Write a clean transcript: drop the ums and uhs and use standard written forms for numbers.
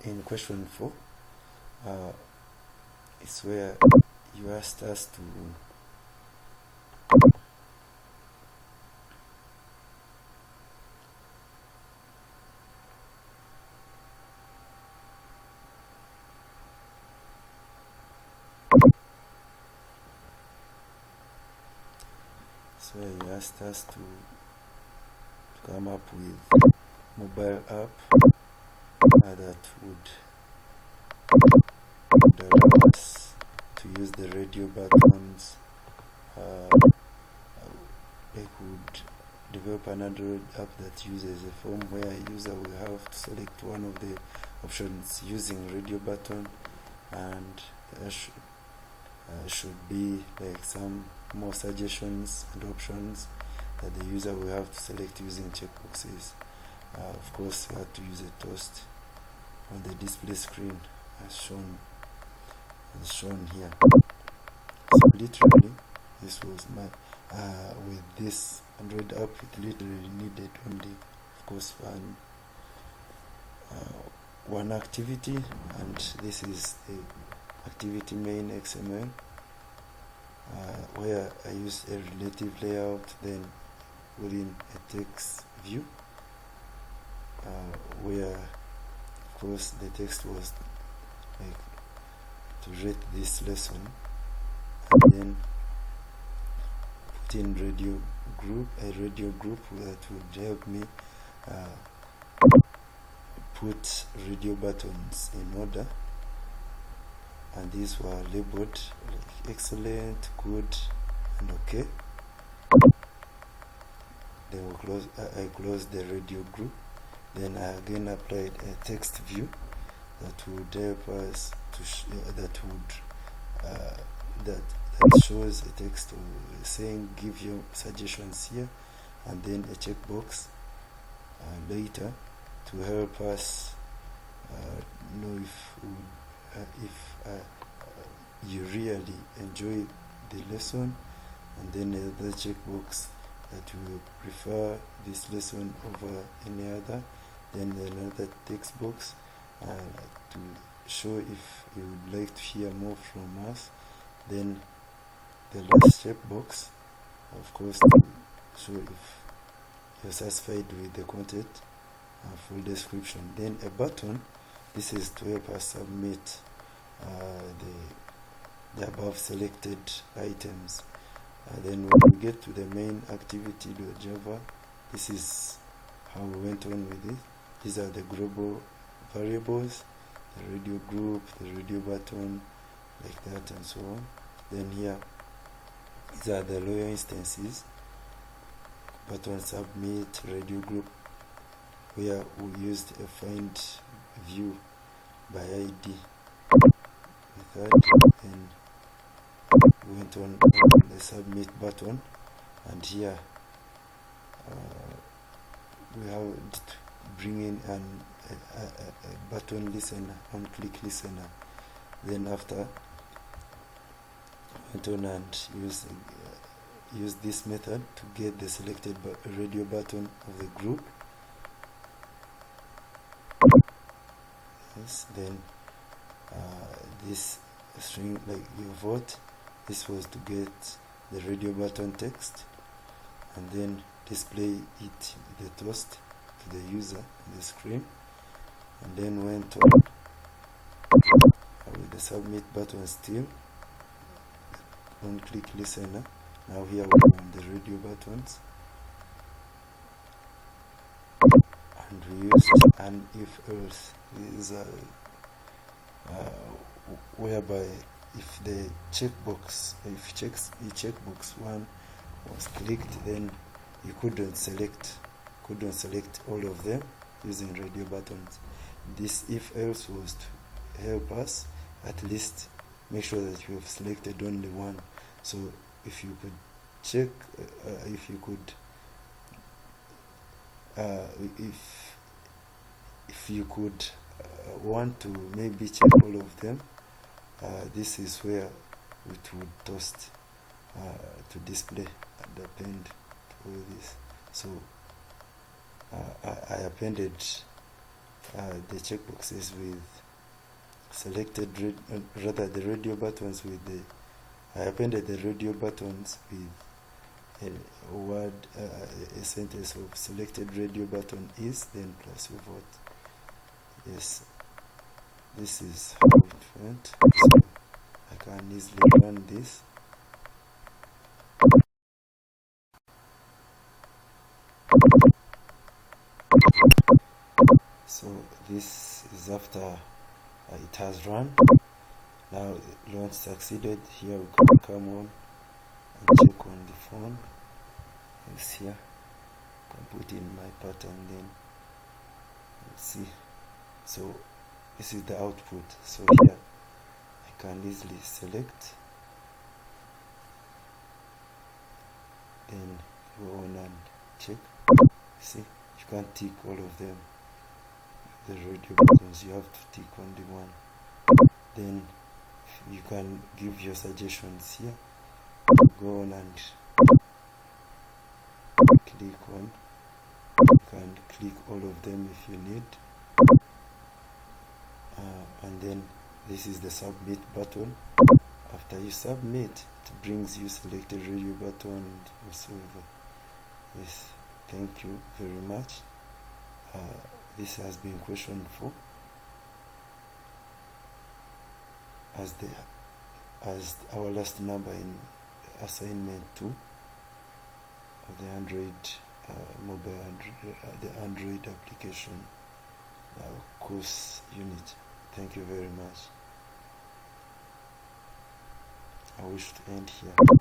in question 4, it's where you asked us to come up with mobile app that would allow us to use the radio buttons. They could develop an Android app that uses a form where a user will have to select one of the options using radio button, and there should be like some more suggestions and options that the user will have to select using checkboxes. Of course, you have to use a toast on the display screen as shown here. So literally, this was my with this Android app, it literally needed only, of course, one activity, and this is the activity main XML, where I used a relative layout, then within a text view, where of course the text was like to rate this lesson, and then put in a radio group that would help me put radio buttons in order, and these were labeled like excellent, good, and okay. Then I closed the radio group. Then I again applied a text view that would help us that shows a text saying give your suggestions here, and then a checkbox later to help us know if you really enjoy the lesson, and then another checkbox that you will prefer this lesson over any other, then another text box to show if you would like to hear more from us, then the last checkbox, of course, to show if you're satisfied with the content, full description. Then a button, this is to help us submit the above selected items. Then when we get to the main activity.java, this is how we went on with it. These are the global variables, the radio group, the radio button, like that, and so on. Then here, these are the lower instances: button, submit, radio group, where we used a find view by ID method, and we went on the submit button, and here we have to bring in a button listener, on click listener. Then after, went on and use this method to get the selected radio button of the group. Yes, then this string, like your vote, this was to get the radio button text, and then display it, the toast, to the user on the screen, and then went on with the submit button still, on click listener. Now here we are on the radio buttons, and we use an if else. This is whereby if the checkbox, checkbox 1 was clicked, then you couldn't select all of them using radio buttons. This if else was to help us at least make sure that you have selected only one. So if you could check, if you could want to maybe check all of them, this is where it would toast to display and append all this. So I appended the checkboxes with selected the radio buttons with the I appended the radio buttons with a word, a sentence of selected radio button is, then plus your vote. Yes, this is how it went. So I can easily run this. So this is after it has run. Now launch succeeded. Here we can come on and check on the phone. Yes, here I can put in my pattern, then let's see. So this is the output. So here I can easily select, then go on and check. See, you can't tick all of them. The radio buttons, you have to tick only one. Then you can give your suggestions here. Go on and click on. You can click all of them if you need. And then this is the submit button. After you submit, it brings you selected radio button and whatsoever. Yes, thank you very much. This has been question 4 as our last number in assignment 2 of the Android the Android application course unit. Thank you very much. I wish to end here.